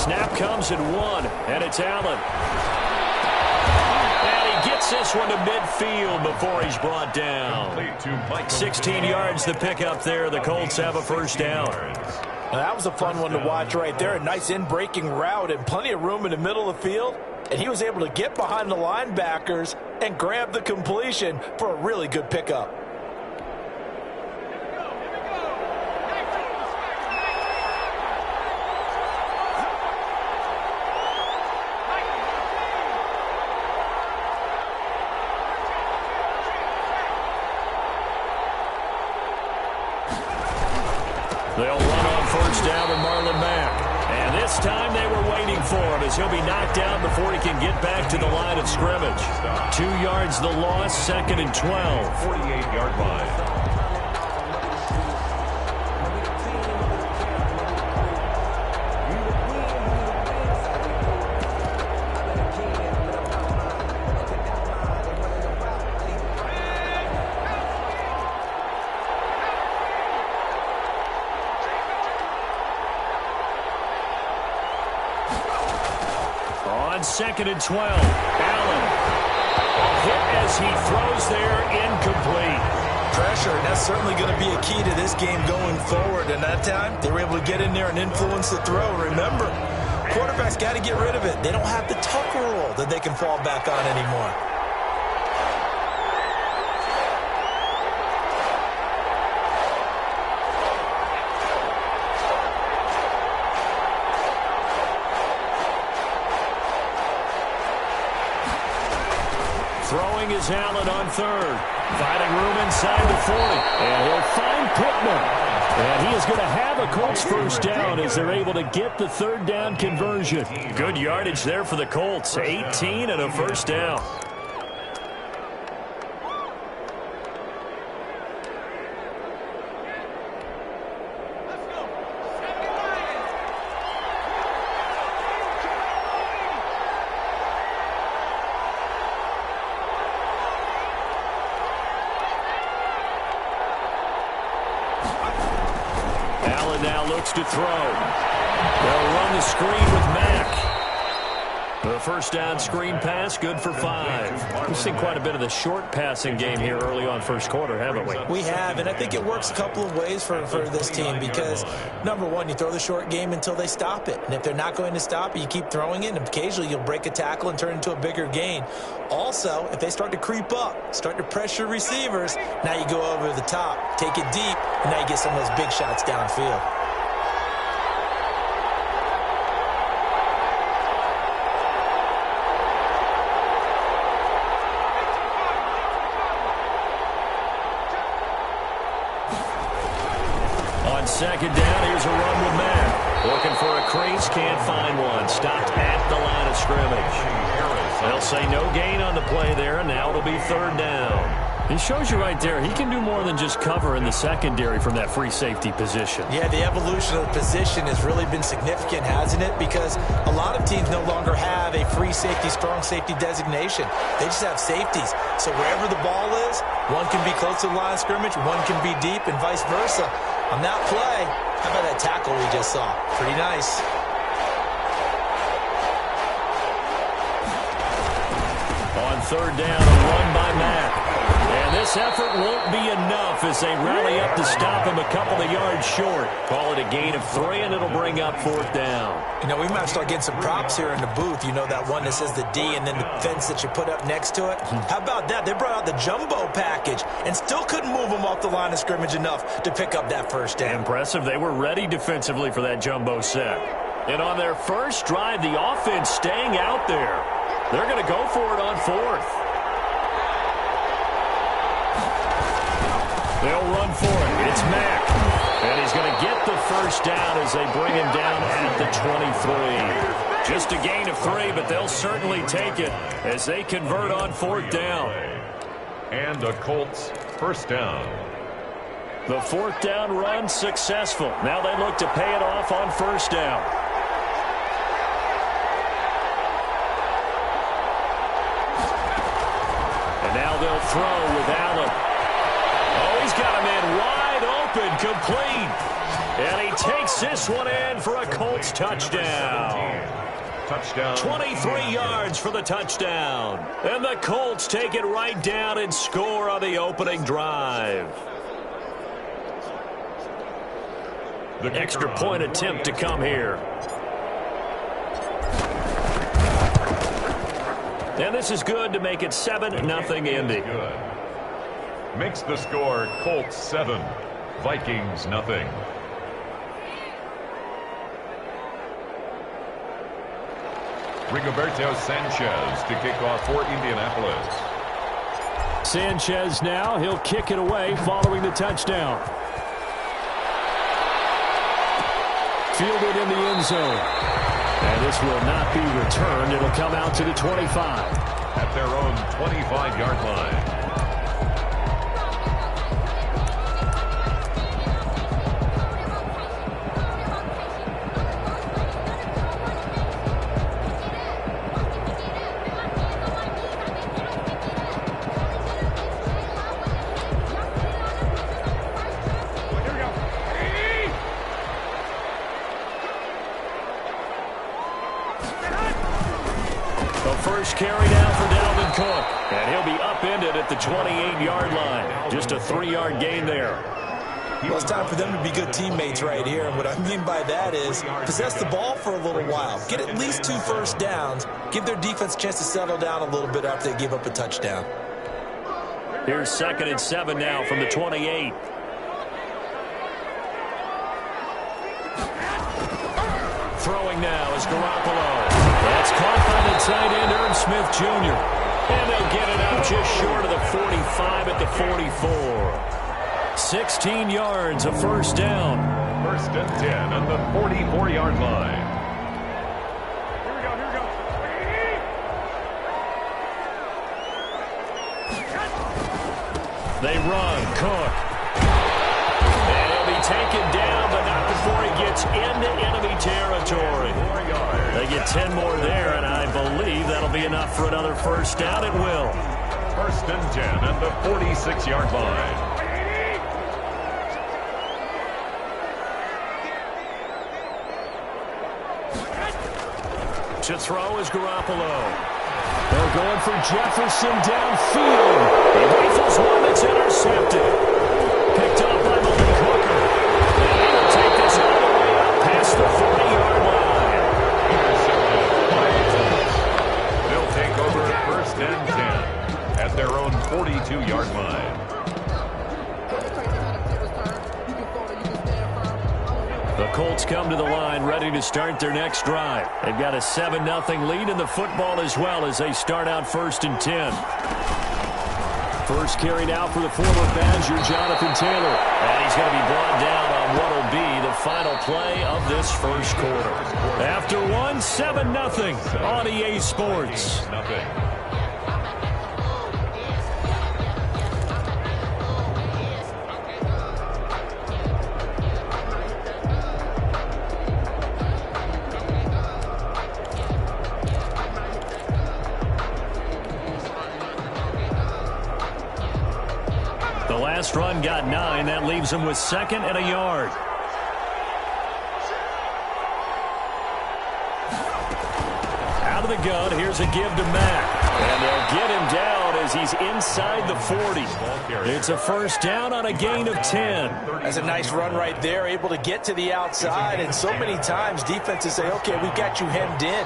Snap comes at 1, and it's Allen. And he gets this one to midfield before he's brought down. 16 yards the pickup there. The Colts have a first down. Now, that was a fun one to watch right there. A nice in-breaking route and plenty of room in the middle of the field. And he was able to get behind the linebackers and grab the completion for a really good pickup. They'll run on first down with Marlon Mack. And this time they were waiting for him as he'll be knocked down before he can get back to the line of scrimmage. 2 yards the loss, 2nd and 12. 48-yard line. On 2nd and 12, Allen. A hit as he throws there, incomplete. Pressure, and that's certainly going to be a key to this game going forward. And that time, they were able to get in there and influence the throw. Remember, quarterbacks got to get rid of it. They don't have the tucker roll that they can fall back on anymore. Throwing is Allen on 3rd. Finding room inside the 40. And he'll find Pittman. And he is going to have a Colts first down as they're able to get the 3rd down conversion. Good yardage there for the Colts. 18 and a first down. Now looks to throw. They'll run the screen with Mack. The first down screen pass, good for 5. We've seen quite a bit of the short passing game here early on first quarter, haven't we? We have, and I think it works a couple of ways for this team because, number one, you throw the short game until they stop it. And if they're not going to stop it, you keep throwing it, and occasionally you'll break a tackle and turn into a bigger gain. Also, if they start to creep up, start to pressure receivers, now you go over the top, take it deep, and now you get some of those big shots downfield. On 2nd down, here's a run with Mack. Looking for a crease, can't find one. Stopped at the line of scrimmage. They'll say no gain on the play there, and now it'll be 3rd down. He shows you right there, he can do more than just cover in the secondary from that free safety position. Yeah, the evolution of the position has really been significant, hasn't it? Because a lot of teams no longer have a free safety, strong safety designation. They just have safeties. So wherever the ball is, one can be close to the line of scrimmage, one can be deep, and vice versa. On that play, how about that tackle we just saw? Pretty nice. On 3rd down, a run by Mack. And this effort won't be enough as they rally up to stop him a couple of yards short. Call it a gain of 3, and it'll bring up 4th down. You know, we might start getting some props here in the booth. You know, that one that says the D and then the fence that you put up next to it. How about that? They brought out the jumbo package and still couldn't move him off the line of scrimmage enough to pick up that first down. Impressive. They were ready defensively for that jumbo set. And on their first drive, the offense staying out there. They're going to go for it on 4th. They'll run for it. It's Mack. And he's going to get the first down as they bring him down at the 23. Just a gain of 3, but they'll certainly take it as they convert on 4th down. And the Colts first down. The 4th down run successful. Now they look to pay it off on 1st down. And now they'll throw with Allen. Oh, he's got a man wide open, complete. And he takes this one in for a Colts touchdown. Touchdown. 23 yards for the touchdown. And the Colts take it right down and score on the opening drive. The extra point attempt to come here. And this is good to make it 7-0 Indy. Good. Makes the score Colts 7, Vikings nothing. Rigoberto Sanchez to kick off for Indianapolis. Sanchez now, he'll kick it away following the touchdown. Fielded in the end zone. And this will not be returned. It'll come out to the 25. At their own 25-yard line. First carry down for Dalvin Cook. And he'll be upended at the 28-yard line. Just a 3-yard gain there. Well, it's time for them to be good teammates right here. And what I mean by that is possess the ball for a little while. Get at least 2 first downs. Give their defense a chance to settle down a little bit after they give up a touchdown. Here's 2nd and 7 now from the 28. Throwing now is Garoppolo. That's caught by the tight end, Irv Smith Jr. And they'll get it out just short of the 45 at the 44. 16 yards, a first down. 1st and 10 on the 44-yard line. They run, Cook. And he'll be taken down, but not before he gets into enemy territory. They get 10 more there, and I believe that'll be enough for another first down. It will. 1st and 10 at the 46-yard line. To throw is Garoppolo. They're going for Jefferson downfield. He rifles one that's intercepted. Picked up by Malik Hooker. And he'll take this all the way up past the 40-yard line. They'll take over 1st and 10 at their own 42-yard line. The Colts come to the line ready to start their next drive. They've got a 7-0 lead in the football as well as they start out 1st and 10. First carry now for the former Badger, Jonathan Taylor. And he's going to be brought down on what will be the final play of this first quarter. After one, 7-0 on EA Sports. Last run got 9. That leaves him with 2nd and a yard. Out of the gun, here's a give to Mack. And they'll get him down as he's inside the 40. It's a first down on a gain of 10. That's a nice run right there, able to get to the outside. And so many times defenses say, okay, we've got you hemmed in.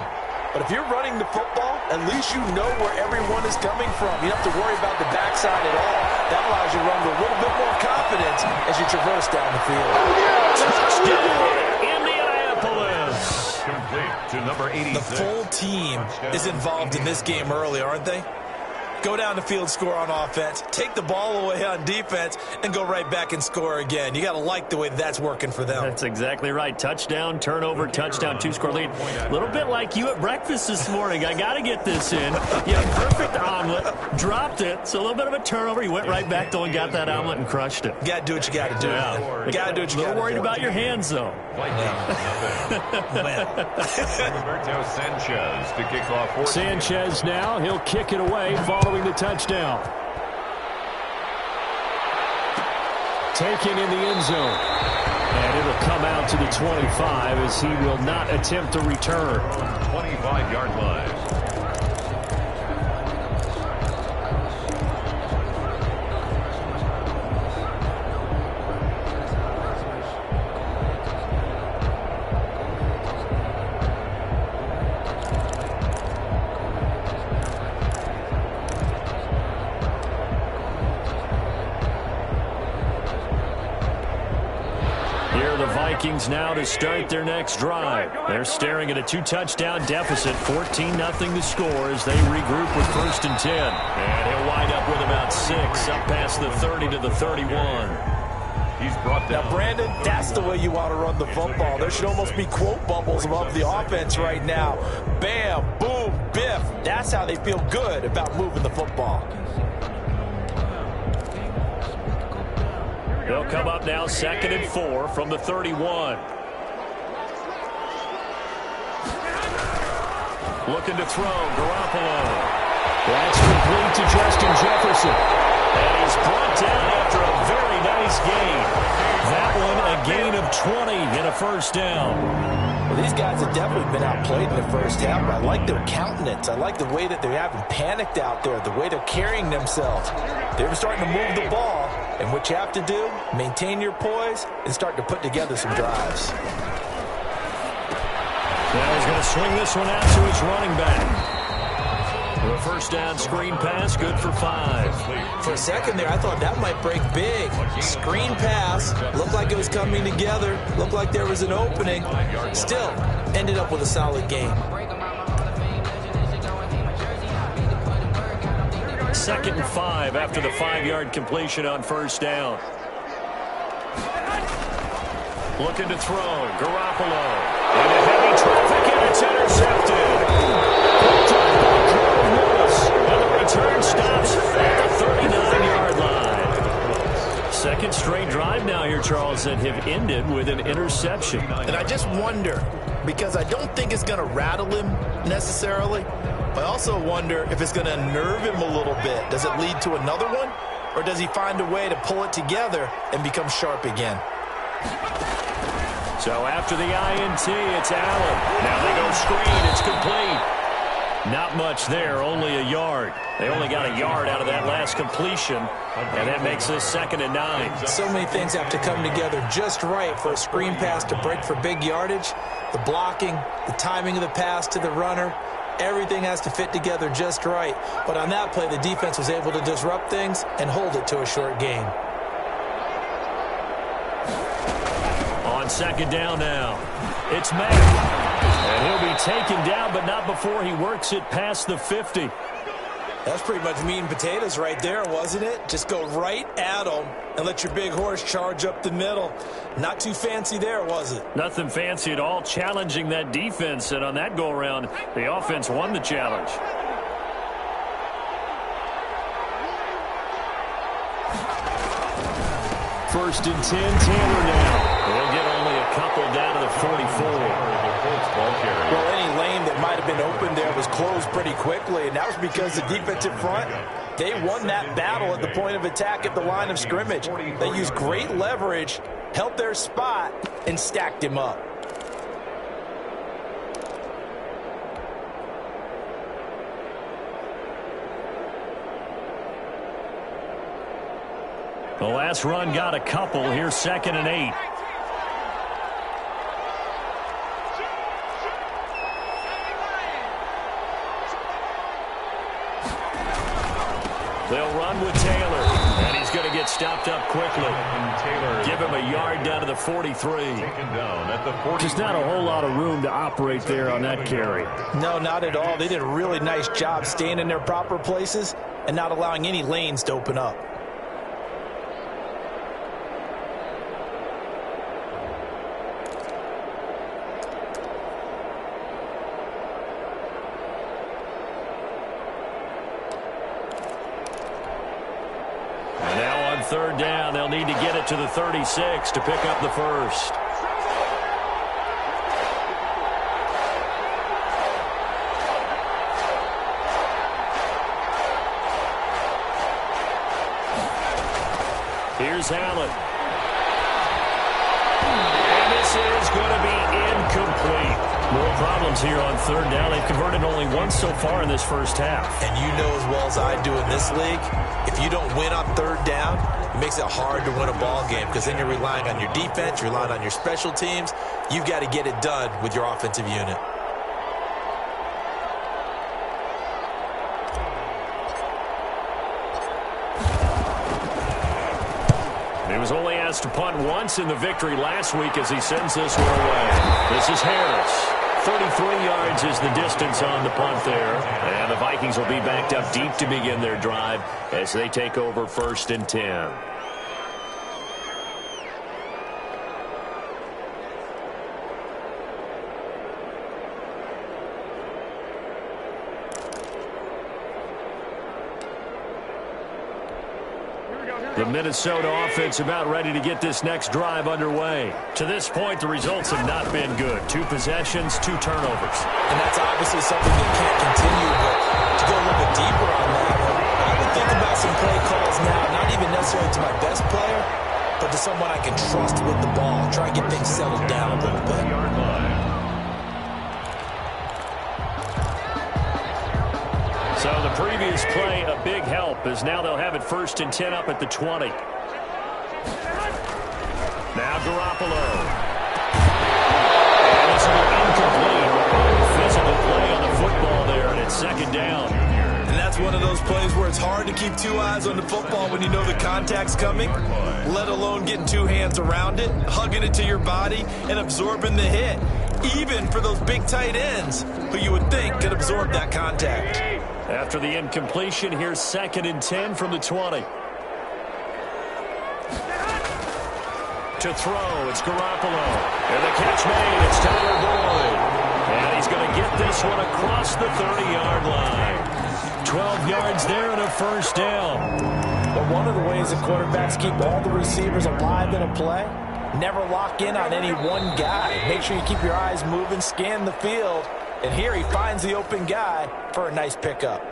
But if you're running the football, at least you know where everyone is coming from. You don't have to worry about the backside at all. That allows you to run with a little bit more confidence as you traverse down the field. Touchdown, Indianapolis. Complete to number 86. The full team is involved in this game early, aren't they? Go down the field, score on offense, take the ball away on defense, and go right back and score again. You got to like the way that's working for them. That's exactly right. Touchdown, turnover, touchdown, 2-score lead. A little bit like you at breakfast this morning. I got to get this in. You had a perfect omelet, dropped it, so a little bit of a turnover. You went right back though and got that omelet and crushed it. You got to do what you got to do. Yeah. You got to do what you got to do. A little worried about your hands, though. Roberto Sanchez to kick off. Sanchez now. He'll kick it away following the touchdown. Taken in the end zone. And it'll come out to the 25 as he will not attempt a return. 25-yard line. Vikings now to start their next drive. They're staring at a 2-touchdown deficit, 14-0 to score as they regroup with 1st and 10. And he'll wind up with about 6 up past the 30 to the 31. He's brought down. Now, Brandon, that's the way you want to run the football. There should almost be quote bubbles above the offense right now. Bam, boom, biff. That's how they feel good about moving the football. They'll come up now 2nd and 4 from the 31. Looking to throw, Garoppolo. That's complete to Justin Jefferson. And he's brought down after a very nice gain. That one a gain of 20 and a 1st down. Well, these guys have definitely been outplayed in the first half, but I like their countenance. I like the way that they haven't panicked out there, the way they're carrying themselves. They're starting to move the ball, and what you have to do, maintain your poise and start to put together some drives. Now he's going to swing this one out to his running back. For a 1st down screen pass, good for 5. For a second there, I thought that might break big. Screen pass, looked like it was coming together, looked like there was an opening. Still, ended up with a solid game. 2nd and 5 after the 5-yard completion on 1st down. Looking to throw, Garoppolo. Into heavy traffic, and it's intercepted. And the return stops at the 39-yard line. 2nd straight drive now here, Charles, that have ended with an interception. And I just wonder, because I don't think it's going to rattle him necessarily, I also wonder if it's going to unnerve him a little bit. Does it lead to another one? Or does he find a way to pull it together and become sharp again? So after the INT, it's Allen. Now they go screen. It's complete. Not much there, only a yard. They only got a yard out of that last completion, and that makes this 2nd and 9. So many things have to come together just right for a screen pass to break for big yardage. The blocking, the timing of the pass to the runner, everything has to fit together just right. But on that play, the defense was able to disrupt things and hold it to a short gain. On 2nd down now, it's Mack. And he'll be taken down, but not before he works it past the 50. That's pretty much meat and potatoes right there, wasn't it? Just go right at them and let your big horse charge up the middle. Not too fancy there, was it? Nothing fancy at all, challenging that defense. And on that go-around, the offense won the challenge. First and 10, Taylor now. They'll get only a couple down to the 44. Well, any lane that might have been open there was closed pretty quickly, and that was because the defensive front, they won that battle at the point of attack at the line of scrimmage. They used great leverage, held their spot, and stacked him up. The last run got a couple. Here's 2nd and 8. They'll run with Taylor, and he's going to get stopped up quickly. Give him a yard down to the 43. Just not a whole lot of room to operate there on that carry. No, not at all. They did a really nice job staying in their proper places and not allowing any lanes to open up. And now on 3rd down, they'll need to get it to the 36 to pick up the first. Here's Allen. downs here on third down. They've converted only once so far in this first half. And you know as well as I do in this league, if you don't win on third down, it makes it hard to win a ball game because then you're relying on your defense, you're relying on your special teams. You've got to get it done with your offensive unit. He was only asked to punt once in the victory last week as he sends this one away. This is Harris. 33 yards is the distance on the punt there. And the Vikings will be backed up deep to begin their drive as they take over 1st and 10. The Minnesota offense about ready to get this next drive underway. To this point, the results have not been good. 2 possessions, 2 turnovers. And that's obviously something that can't continue, but to go a little bit deeper on that one, I would think about some play calls now, not even necessarily to my best player, but to someone I can trust with the ball. Try and get things settled down a little bit. So the previous play, a big help, as now they'll have it 1st and 10 up at the 20. Now Garoppolo. And this will be incomplete. Physical play on the football there, and it's 2nd down. And that's one of those plays where it's hard to keep 2 eyes on the football when you know the contact's coming, let alone getting 2 hands around it, hugging it to your body, and absorbing the hit, even for those big tight ends who you would think could absorb that contact. After the incompletion, here's 2nd and 10 from the 20. To throw, it's Garoppolo. And the catch made, it's Tyler Boyd. And he's going to get this one across the 30-yard line. 12 yards there and a 1st down. But one of the ways that quarterbacks keep all the receivers alive in a play, never lock in on any one guy. Make sure you keep your eyes moving, scan the field. And here he finds the open guy for a nice pickup.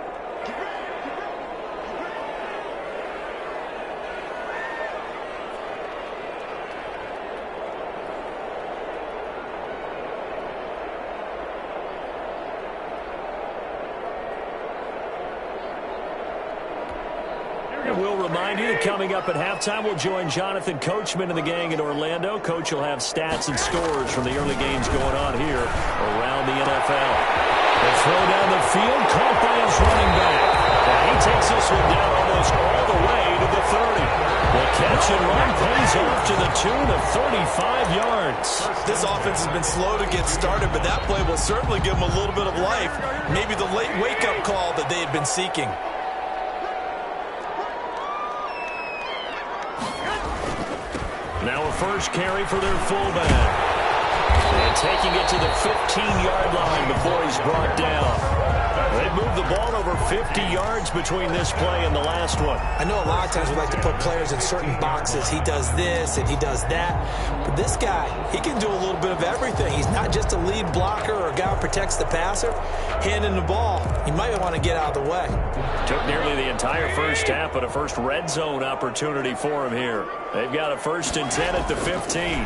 We'll remind you that coming up at halftime, we'll join Jonathan Coachman and the gang in Orlando. Coach will have stats and scores from the early games going on here around the NFL. The throw down the field, caught by his running back. And he takes this one down almost all the way to the 30. The catch and run pays off to the tune of 35 yards. This offense has been slow to get started, but that play will certainly give them a little bit of life. Maybe the late wake-up call that they had been seeking. Now a first carry for their fullback. And taking it to the 15-yard line before he's brought down. They've moved the ball over 50 yards between this play and the last one. I know a lot of times we like to put players in certain boxes. He does this and he does that. But this guy, he can do a little bit of everything. He's not just a lead blocker or a guy who protects the passer. Handing the ball, he might want to get out of the way. Took nearly the entire first half, but a first red zone opportunity for him here. They've got a 1st and 10 at the 15. And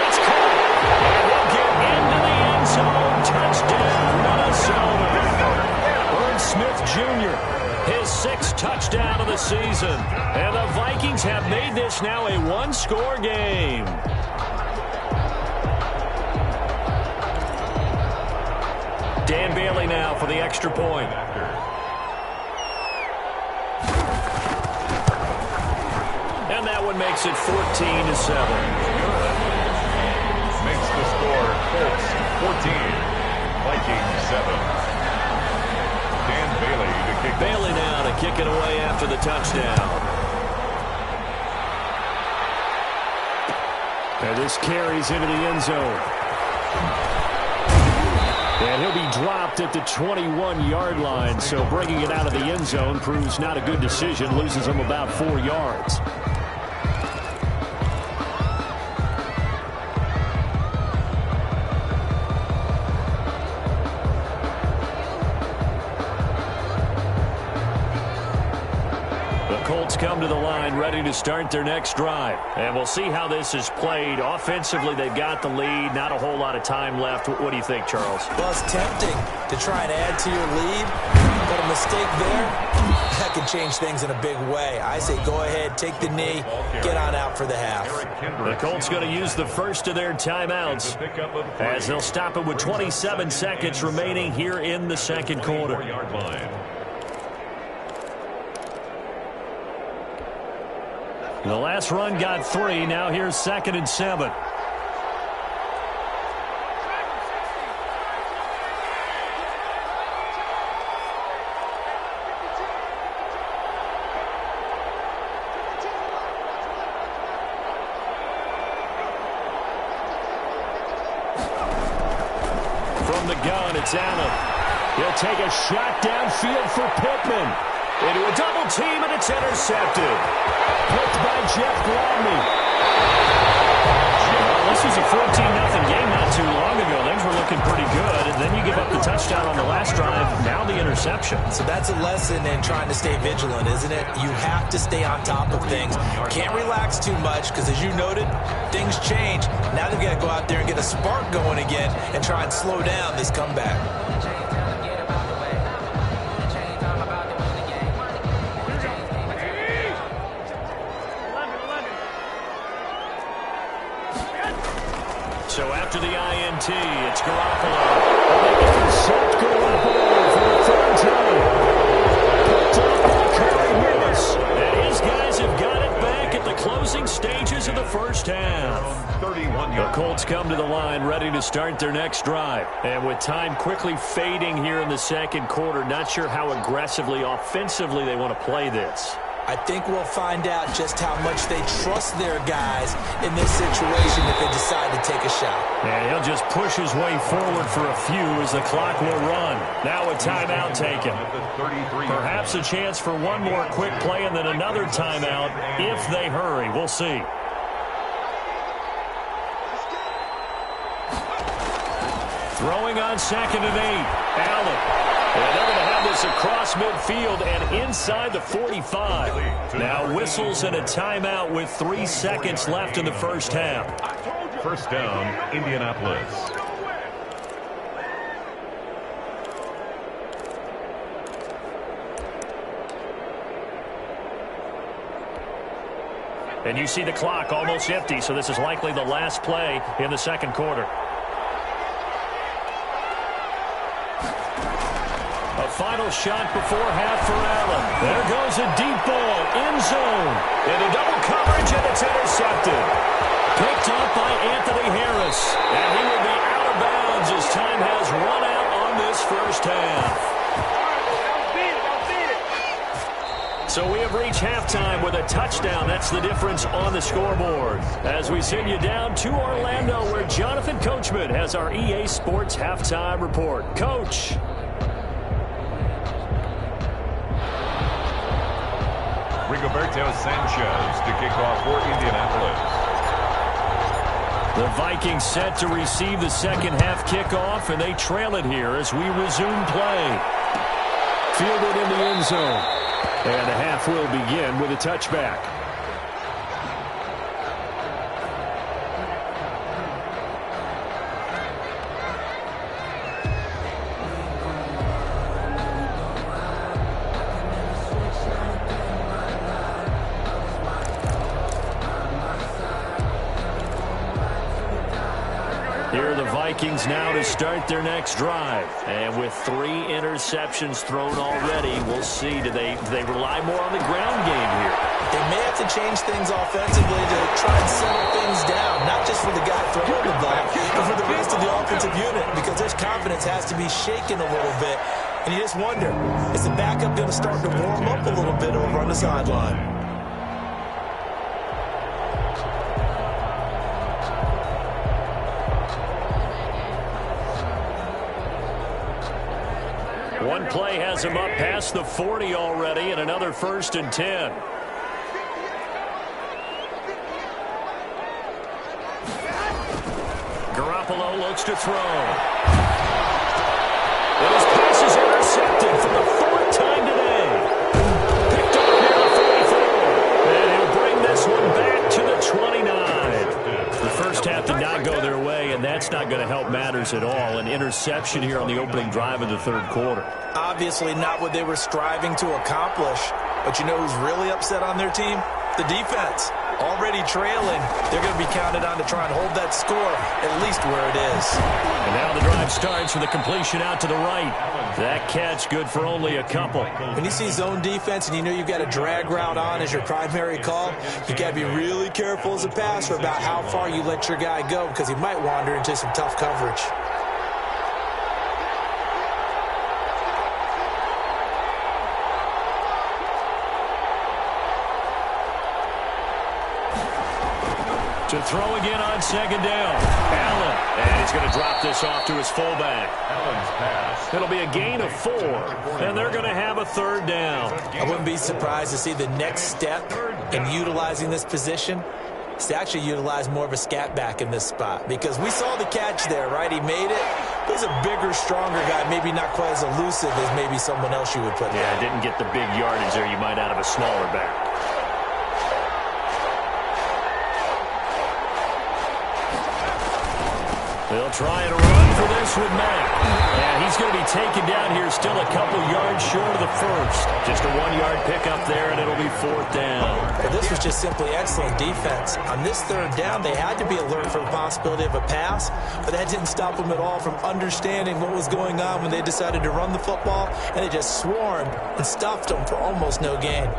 it's caught. And he'll get into the end zone. Touchdown, Minnesota. Irv Smith Jr., his 6th touchdown of the season. And the Vikings have made this now a 1-score game. Dan Bailey now for the extra point. And that one makes it 14-7. Makes the score Colts 14, Vikings 7. Dan Bailey to kick. Bailey now to kick it away after the touchdown. And this carries into the end zone. And he'll be dropped at the 21-yard line, so bringing it out of the end zone proves not a good decision, loses him about 4 yards. Colts come to the line ready to start their next drive. And we'll see how this is played. Offensively, they've got the lead. Not a whole lot of time left. What do you think, Charles? Well, it's tempting to try and add to your lead, but a mistake there, that can change things in a big way. I say go ahead, take the knee, get on out for the half. The Colts going to use the first of their timeouts as they'll stop it with 27 seconds remaining here in the second quarter. The last run got 3. Now here's 2nd and 7. From the gun, it's Allen. He'll take a shot downfield for Pittman. Into a double team, and it's intercepted. Picked by Jeff Gladney. Well, this was a 14-0 game not too long ago. Things were looking pretty good. And then you give up the touchdown on the last drive. Now the interception. So that's a lesson in trying to stay vigilant, isn't it? You have to stay on top of things. Can't relax too much because, as you noted, things change. Now they've got to go out there and get a spark going again and try and slow down this comeback. So after the INT, it's Garoppolo. And they intercept Garoppolo for the 3rd time. Picked up by Curry Willis. And his guys have got it back at the closing stages of the first half. The Colts come to the line ready to start their next drive. And with time quickly fading here in the second quarter, not sure how aggressively, offensively they want to play this. I think we'll find out just how much they trust their guys in this situation if they decide to take a shot. And he'll just push his way forward for a few as the clock will run. Now a timeout taken. Perhaps a chance for one more quick play and then another timeout if they hurry. We'll see. Throwing on 2nd and 8. Allen. And they're going to have this across midfield and inside the 45. Now whistles and a timeout with 3 seconds left in the first half. First down, Indianapolis. And you see the clock almost empty, so this is likely the last play in the second quarter. A final shot before half for Allen. There goes a deep ball, end zone. Into double coverage, and it's intercepted. Picked up by Anthony Harris. And he will be out of bounds as time has run out on this first half. So we have reached halftime with a touchdown. That's the difference on the scoreboard. As we send you down to Orlando, where Jonathan Coachman has our EA Sports halftime report. Coach. Rigoberto Sanchez to kick off for Indianapolis. The Vikings set to receive the second half kickoff, and they trail it here as we resume play. Fielded in the end zone. And the half will begin with a touchback. Here are the Vikings now to start their next drive. And with 3 interceptions thrown already, we'll see. Do they rely more on the ground game here? They may have to change things offensively to try and settle things down, not just for the guy throwing the ball, but for the rest of the offensive unit, because their confidence has to be shaken a little bit. And you just wonder, is the backup going to start to warm up a little bit over on the sideline? One play has him up past the 40 already, and another 1st and 10. Garoppolo looks to throw. And his pass is intercepted for the 4th time today. Picked up near the 44. 29. The first half did not go their way, and that's not going to help matters at all. An interception here on the opening drive of the third quarter. Obviously not what they were striving to accomplish. But you know who's really upset on their team? The defense. Already trailing. They're going to be counted on to try and hold that score at least where it is. And now the drive starts with a completion out to the right. That catch good for only a couple. When you see zone defense and you know you've got a drag route on as your primary call, you got to be really careful as a passer about how far you let your guy go because he might wander into some tough coverage. To throw again on second down. Allen. And he's going to drop this off to his fullback. Allen's pass. It'll be a gain of 4. And they're going to have a third down. I wouldn't be surprised to see the next step in utilizing this position is to actually utilize more of a scat back in this spot. Because we saw the catch there, right? He made it. He's a bigger, stronger guy. Maybe not quite as elusive as maybe someone else you would put there. Yeah, didn't get the big yardage there you might out of a smaller back. They'll try and run for this with Mack. And he's going to be taken down here still a couple yards short of the first. Just a 1-yard pickup there, and it'll be 4th down. Well, this was just simply excellent defense. On this third down, they had to be alert for the possibility of a pass, but that didn't stop them at all from understanding what was going on when they decided to run the football, and they just swarmed and stuffed them for almost no gain.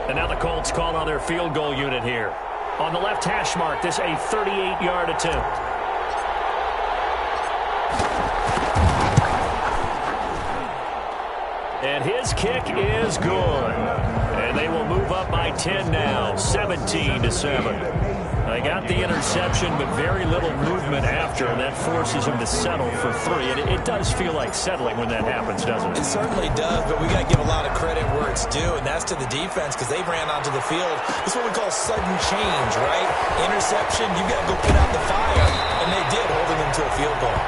And now the Colts call on their field goal unit here. On the left hash mark, this a 38-yard attempt. And his kick is good. And they will move up by 10 now, 17-7. They got the interception, but very little movement after, and that forces him to settle for 3. And it does feel like settling when that happens, doesn't it? It certainly does, but we got to give a lot of credit where it's due, and that's to the defense because they ran onto the field. This is what we call sudden change, right? Interception, you got to go put out the fire, and they did, holding them to a field goal.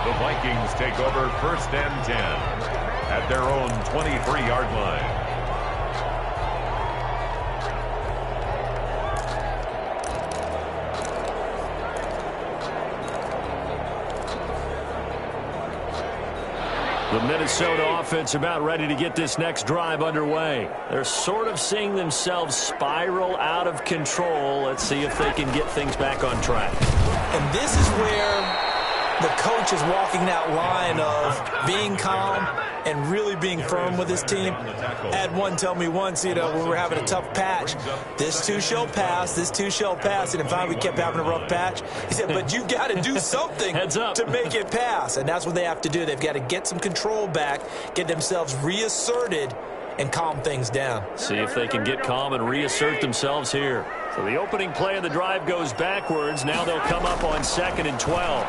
The Vikings take over 1st and 10 at their own 23-yard line. The Minnesota offense about ready to get this next drive underway. They're sort of seeing themselves spiral out of control. Let's see if they can get things back on track. And this is where the coach is walking that line of being calm and really being firm with his team. I had one tell me once, you know, when we were having a tough patch, this too shall pass, this too shall pass. And in fact, we kept having a rough patch. He said, but you got to do something to make it pass. And that's what they have to do. They've got to get some control back, get themselves reasserted, and calm things down. See if they can get calm and reassert themselves here. So the opening play of the drive goes backwards. Now they'll come up on 2nd and 12.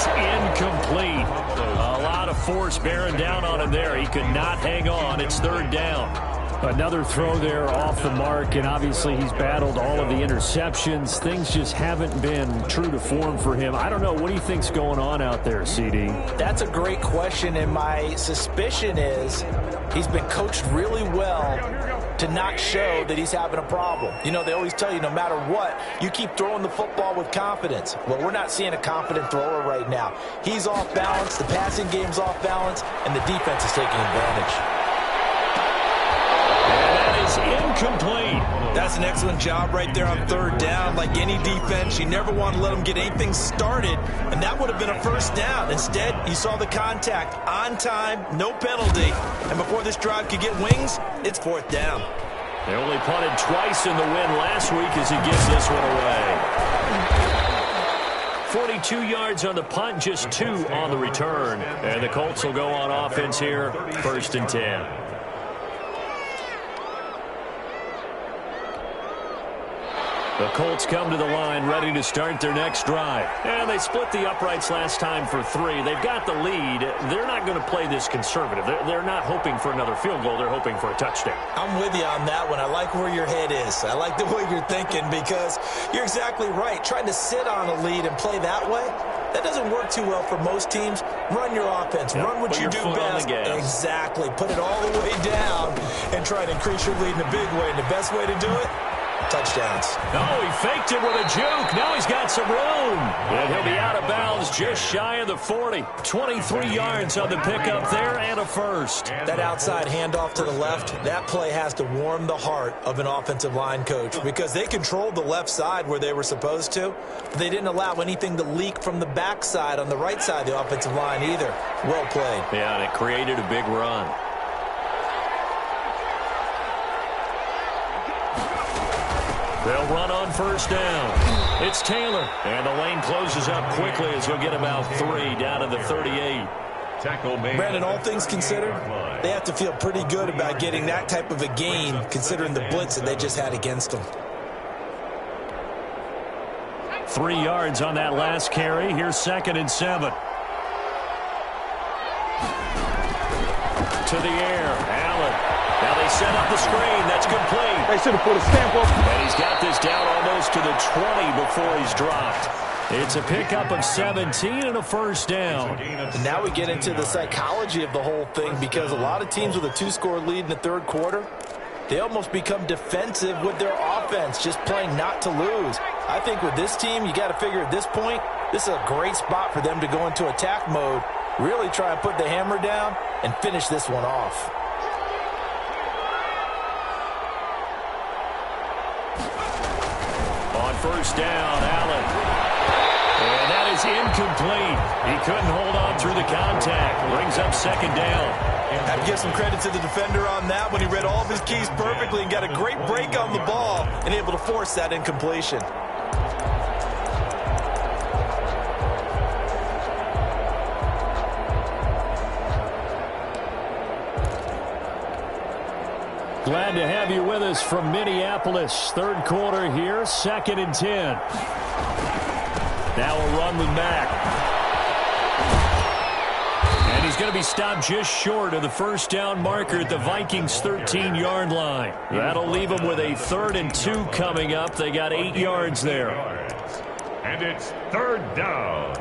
Incomplete. A lot of force bearing down on him there. He could not hang on. It's 3rd down. Another throw there off the mark, and obviously he's battled all of the interceptions. Things just haven't been true to form for him. I don't know. What do you think's going on out there, CD? That's a great question, and my suspicion is he's been coached really well to not show that he's having a problem. You know, they always tell you no matter what, you keep throwing the football with confidence. Well, we're not seeing a confident thrower right now. He's off balance, the passing game's off balance, and the defense is taking advantage. Incomplete. That's an excellent job right there on 3rd down. Like any defense, you never want to let them get anything started, and that would have been a 1st down. Instead, you saw the contact on time, no penalty, and before this drive could get wings, it's 4th down. They only punted twice in the win last week as he gives this one away. 42 yards on the punt, just 2 on the return, and the Colts will go on offense here, 1st and 10. The Colts come to the line ready to start their next drive. And they split the uprights last time for 3. They've got the lead. They're not going to play this conservative. They're not hoping for another field goal. They're hoping for a touchdown. I'm with you on that one. I like where your head is. I like the way you're thinking because you're exactly right. Trying to sit on a lead and play that way, that doesn't work too well for most teams. Run your offense. Run what you do best. Exactly. Put it all the way down and try to increase your lead in a big way. And the best way to do it, touchdowns. Oh, he faked it with a juke. Now he's got some room. And he'll be out of bounds just shy of the 40. 23 yards on the pickup there and a first. That outside handoff to the left, that play has to warm the heart of an offensive line coach because they controlled the left side where they were supposed to. They didn't allow anything to leak from the backside on the right side of the offensive line either. Well played. Yeah, and it created a big run. They'll run on first down. It's Taylor. And the lane closes up quickly as he'll get about 3 down to the 38. Brandon, all things considered, they have to feel pretty good about getting that type of a gain considering the blitz that they just had against them. 3 yards on that last carry. Here's 2nd and 7. To the air. Allen. Now they set up the screen. That's complete. They should have put a stamp up. And he's got this down almost to the 20 before he's dropped. It's a pickup of 17 and a first down. And now we get into the psychology of the whole thing because a lot of teams with a 2-score lead in the third quarter, they almost become defensive with their offense, just playing not to lose. I think with this team, you got to figure at this point, this is a great spot for them to go into attack mode, really try and put the hammer down and finish this one off. On first down, Allen. And that is incomplete. He couldn't hold on through the contact. Brings up 2nd down. I'd give some credit to the defender on that when he read all of his keys perfectly and got a great break on the ball and able to force that incompletion. Glad to have you with us from Minneapolis. Third quarter here, 2nd and 10. Now a run with Mack. And he's going to be stopped just short of the first down marker at the Vikings' 13-yard line. That'll leave them with a 3rd and 2 coming up. They got 8 yards there. And it's 3rd down.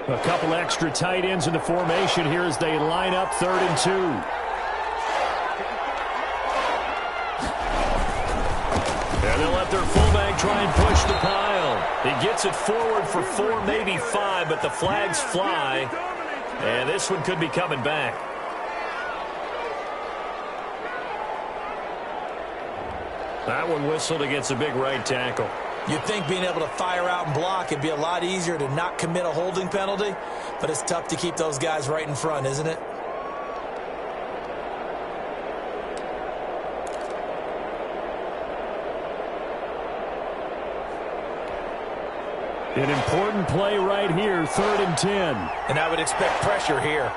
A couple extra tight ends in the formation here as they line up 3rd and 2. And they'll let their fullback try and push the pile. He gets it forward for 4, maybe 5, but the flags fly. And this one could be coming back. That one whistled against a big right tackle. You'd think being able to fire out and block it'd be a lot easier to not commit a holding penalty, but it's tough to keep those guys right in front, isn't it? An important play right here, 3rd and 10. And I would expect pressure here.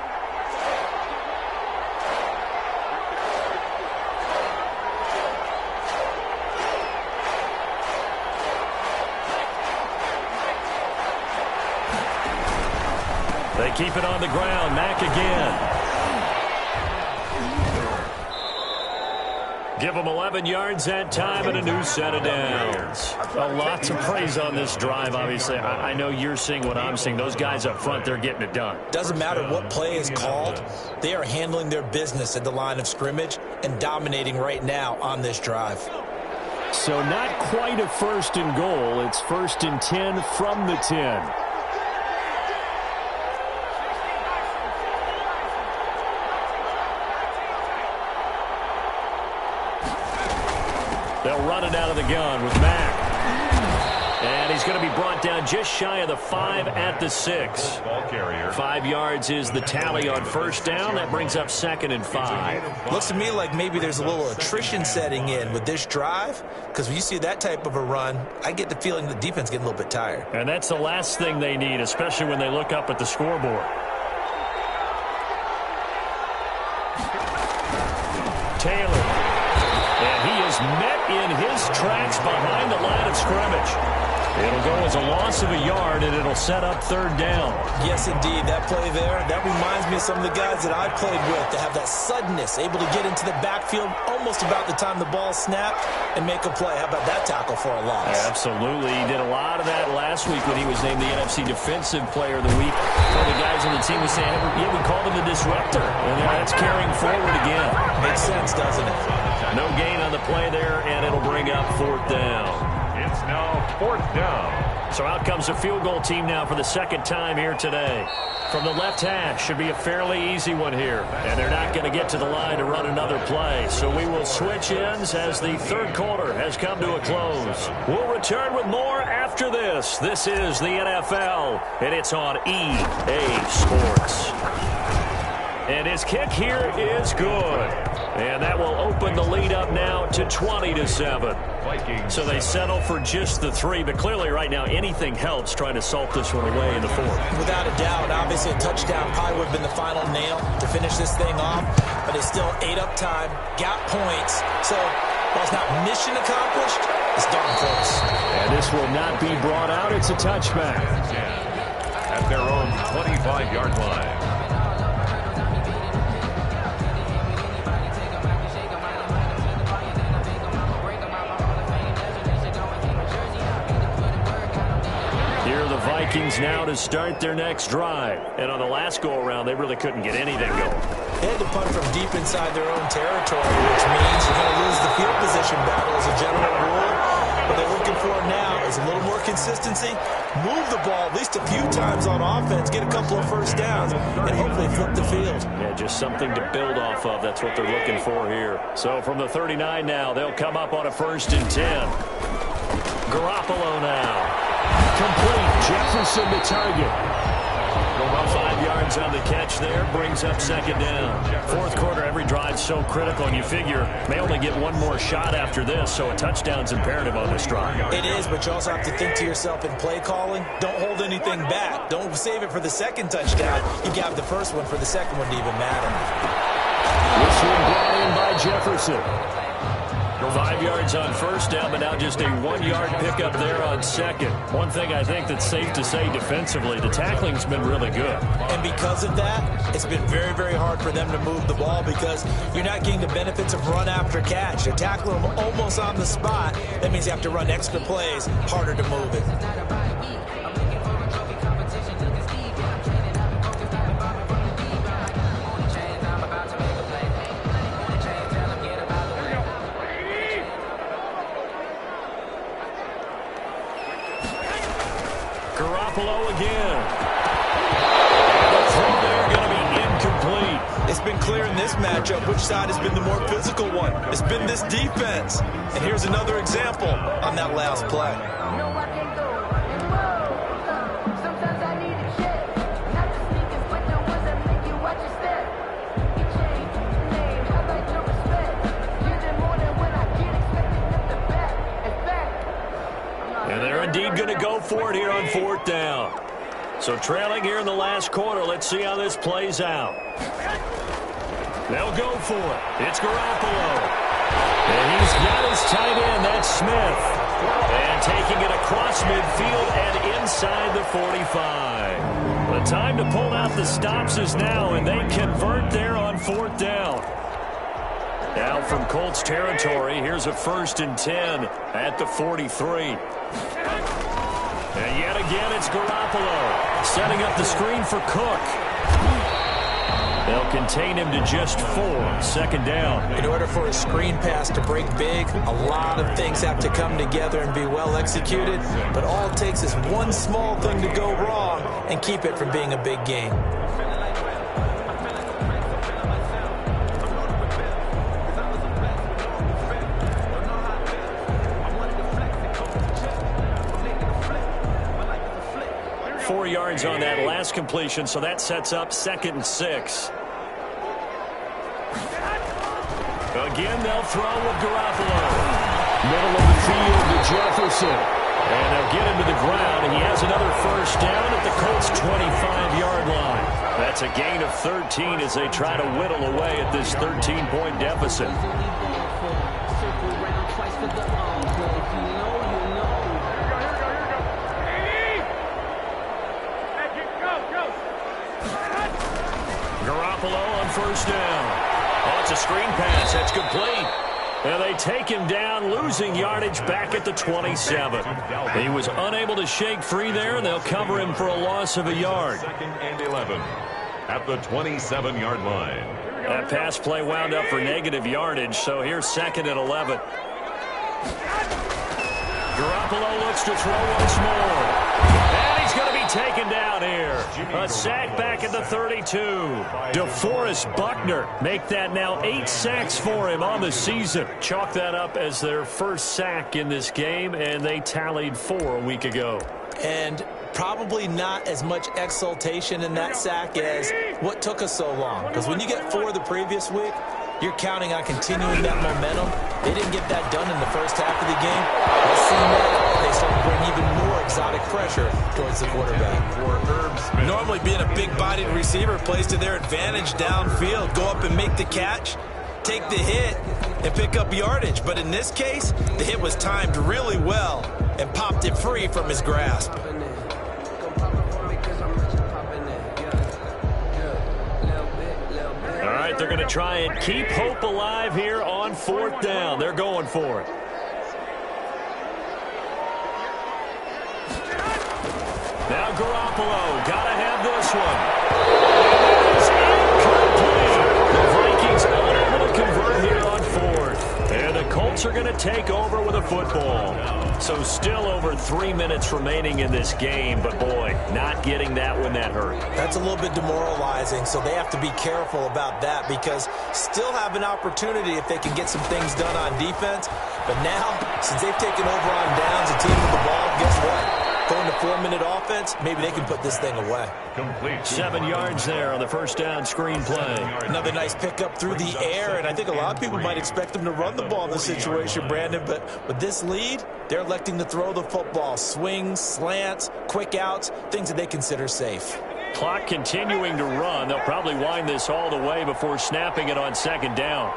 They keep it on the ground. Mack again. Give them 11 yards that time and a new set of downs. A lot to praise on this drive, obviously. I know you're seeing what I'm seeing. Those guys up front, they're getting it done. Doesn't matter what play is called. They are handling their business at the line of scrimmage and dominating right now on this drive. So not quite a 1st and goal. It's 1st and 10 from the 10. They'll run it out of the gun with Mack. And he's going to be brought down just shy of the 5 at the 6. 5 yards is the tally on first down. That brings up 2nd and 5. Looks to me like maybe there's a little attrition setting in with this drive, because when you see that type of a run, I get the feeling the defense getting a little bit tired. And that's the last thing they need, especially when they look up at the scoreboard. Taylor. And he is met in his tracks behind the line of scrimmage. It'll go as a loss of a yard, and it'll set up third down. Yes, indeed. That play there, that reminds me of some of the guys that I played with that have that suddenness, able to get into the backfield almost about the time the ball snapped and make a play. How about that tackle for a loss? Absolutely. He did a lot of that last week when he was named the NFC Defensive Player of the Week. One of the guys on the team was saying, yeah, we called him the disruptor. And that's carrying forward again. Makes sense, doesn't it? No gain on the play there, and it'll bring up fourth down. It's now fourth down. So out comes the field goal team now for the second time here today. From the left hash, should be a fairly easy one here. And they're not going to get to the line to run another play. So we will switch ends as the third quarter has come to a close. We'll return with more after this. This is the NFL, and it's on EA Sports. And his kick here is good. And that will open the lead up now to 20-7. So they settle for just the 3, but clearly right now anything helps trying to salt this one away in the fourth. Without a doubt, obviously a touchdown probably would have been the final nail to finish this thing off, but they still ate up time, got points. So while it's not mission accomplished, it's darn close. And this will not be brought out. It's a touchback. At their own 25-yard line. Vikings now to start their next drive. And on the last go-around, they really couldn't get anything going. They had to punt from deep inside their own territory, which means you're going to lose the field position battle as a general rule. What they're looking for now is a little more consistency, move the ball at least a few times on offense, get a couple of first downs, and hopefully flip the field. Yeah, just something to build off of. That's what they're looking for here. So from the 39 now, they'll come up on a 1st and 10. Garoppolo now. Complete. Jefferson the target. 5 yards on the catch there. Brings up second down. Fourth quarter, every drive's so critical, and you figure may only get one more shot after this, so a touchdown's imperative on this drive. It is, but you also have to think to yourself in play calling, don't hold anything back. Don't save it for the second touchdown. You got the first one for the second one to even matter. This one brought in by Jefferson. 5 yards on first down, but now just a 1-yard pickup there on second. One thing I think that's safe to say defensively, the tackling's been really good. And because of that, it's been very, very hard for them to move the ball because you're not getting the benefits of run after catch. You're tackling them almost on the spot. That means you have to run extra plays, harder to move it. Garoppolo again. And the throw there going to be incomplete. It's been clear in this matchup which side has been the more physical one. It's been this defense. And here's another example on that last play. And they're indeed going to go for it here on fourth down. So trailing here in the last quarter. Let's see how this plays out. They'll go for it. It's Garoppolo. And he's got his tight end. That's Smith. And taking it across midfield and inside the 45. The time to pull out the stops is now, and they convert there on fourth down. Now from Colts territory, here's a 1st and 10 at the 43. And yet again, it's Garoppolo setting up the screen for Cook. They'll contain him to just 4. Second down. In order for a screen pass to break big, a lot of things have to come together and be well executed. But all it takes is one small thing to go wrong and keep it from being a big game. Yards on that last completion, so that sets up 2nd and 6. Again, they'll throw with Garoppolo. Middle of the field to Jefferson. And they'll get him to the ground, and he has another first down at the Colts' 25-yard line. That's a gain of 13 as they try to whittle away at this 13-point deficit. Garoppolo on first down. Oh, it's a screen pass. That's complete. And they take him down, losing yardage back at the 27. He was unable to shake free there, and they'll cover him for a loss of a yard. 2nd and 11 at the 27-yard line. That pass play wound up for negative yardage, so here's 2nd and 11. Garoppolo looks to throw once more. And he's going to be taken down here. A sack back at the 32. DeForest Buckner make that now 8 sacks for him on the season. Chalk that up as their first sack in this game, and they tallied 4 a week ago. And probably not as much exultation in that sack as what took us so long. Because when you get 4 the previous week, you're counting on continuing that momentum. They didn't get that done in the first half of the game. Let's see now they start to bring even more exotic pressure towards the quarterback. Normally being a big-bodied receiver plays to their advantage downfield. Go up and make the catch, take the hit, and pick up yardage. But in this case, the hit was timed really well and popped it free from his grasp. They're going to try and keep hope alive here on 4th down. They're going for it. Now Garoppolo, got to have this one. It is incomplete. The Vikings unable to convert here on 4th. And the Colts are going to take over with a football. So still over 3 minutes remaining in this game, but boy, not getting that when that hurt. That's a little bit demoralizing, so they have to be careful about that because still have an opportunity if they can get some things done on defense. But now, since they've taken over on downs, a team with the ball, guess what? Going to 4-minute offense, maybe they can put this thing away. Complete. 7 yards there on the first down screen play. Another nice pickup through the air, and I think a lot of people might expect them to run the ball in this situation, Brandon, but with this lead, they're electing to throw the football. Swings, slants, quick outs, things that they consider safe. Clock continuing to run. They'll probably wind this all the way before snapping it on 2nd down.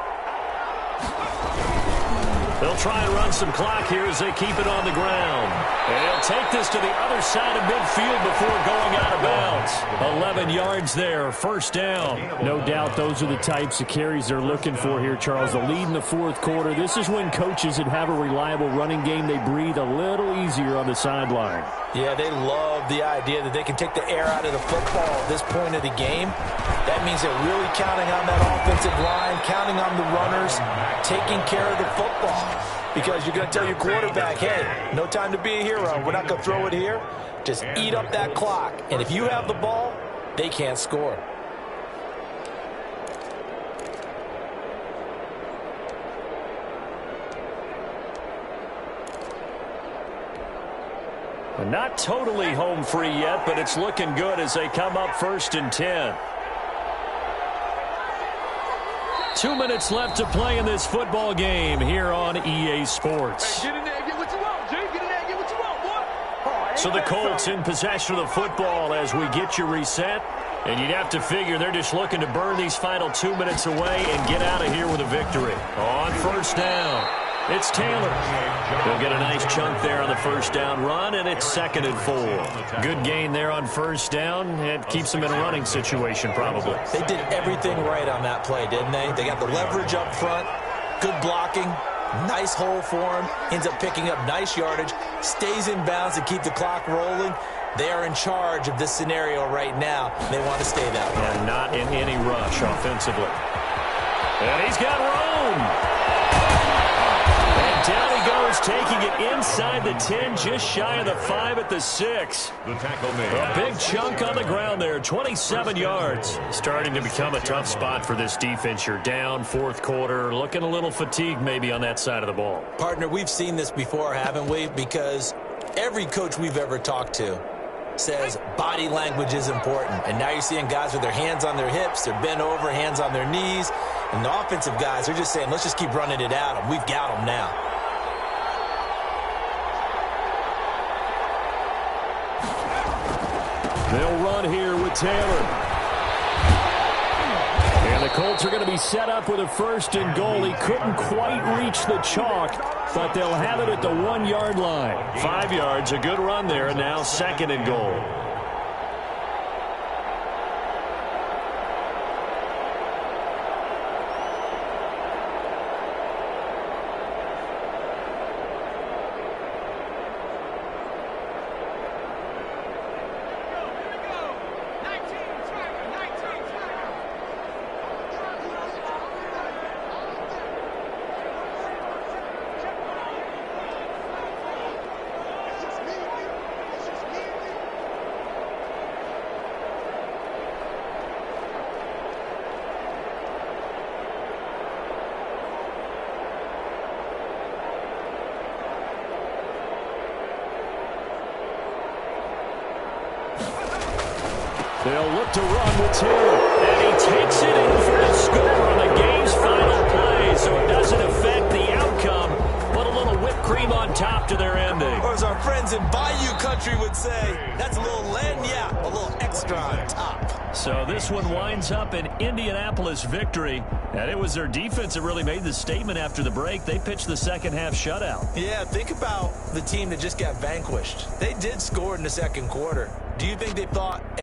They'll try and run some clock here as they keep it on the ground. And they'll take this to the other side of midfield before going out of bounds. 11 yards there, first down. No doubt those are the types of carries they're looking for here, Charles. The lead in the 4th quarter. This is when coaches that have a reliable running game, they breathe a little easier on the sideline. Yeah, they love the idea that they can take the air out of the football at this point of the game. That means they're really counting on that offensive line, counting on the runners, taking care of the football. Because you're going to tell your quarterback, hey, no time to be a hero. We're not going to throw it here. Just eat up that clock. And if you have the ball, they can't score. Not totally home free yet, but it's looking good as they come up 1st and 10. 2 minutes left to play in this football game here on EA Sports. Hey, get in there, get what you want, G. Get in there, get what you want, boy. So the Colts in possession of the football as we get you reset. And you'd have to figure they're just looking to burn these final 2 minutes away and get out of here with a victory. On first down, it's Taylor. He'll get a nice chunk there on the first down run, and it's 2nd and 4. Good gain there on first down. It keeps them in a running situation, probably. They did everything right on that play, didn't they? They got the leverage up front, good blocking, nice hole for him, ends up picking up nice yardage, stays in bounds to keep the clock rolling. They are in charge of this scenario right now. They want to stay that way. And not in any rush offensively. And he's got room. And down he goes, taking it inside the 10, just shy of the 5 at the 6. The tackle made. A big chunk on the ground there, 27 yards. Starting to become a tough spot for this defense. You're down, 4th quarter, looking a little fatigued maybe on that side of the ball. Partner, we've seen this before, haven't we? Because every coach we've ever talked to says body language is important. And now you're seeing guys with their hands on their hips, they're bent over, hands on their knees. And the offensive guys are just saying, let's just keep running it at them. We've got them now. They'll run here with Taylor. And the Colts are going to be set up with a 1st and goal. He couldn't quite reach the chalk, but they'll have it at the 1-yard line. 5 yards, a good run there, and now 2nd and goal. They'll look to run with 2. And he takes it in for a score on the game's final play, so it doesn't affect the outcome, but a little whipped cream on top to their ending. Or as our friends in Bayou Country would say, that's a little lagniappe, a little extra on top. So this one winds up an Indianapolis victory, and it was their defense that really made the statement after the break. They pitched the second half shutout. Yeah, think about the team that just got vanquished. They did score in the second quarter. Do you think they thought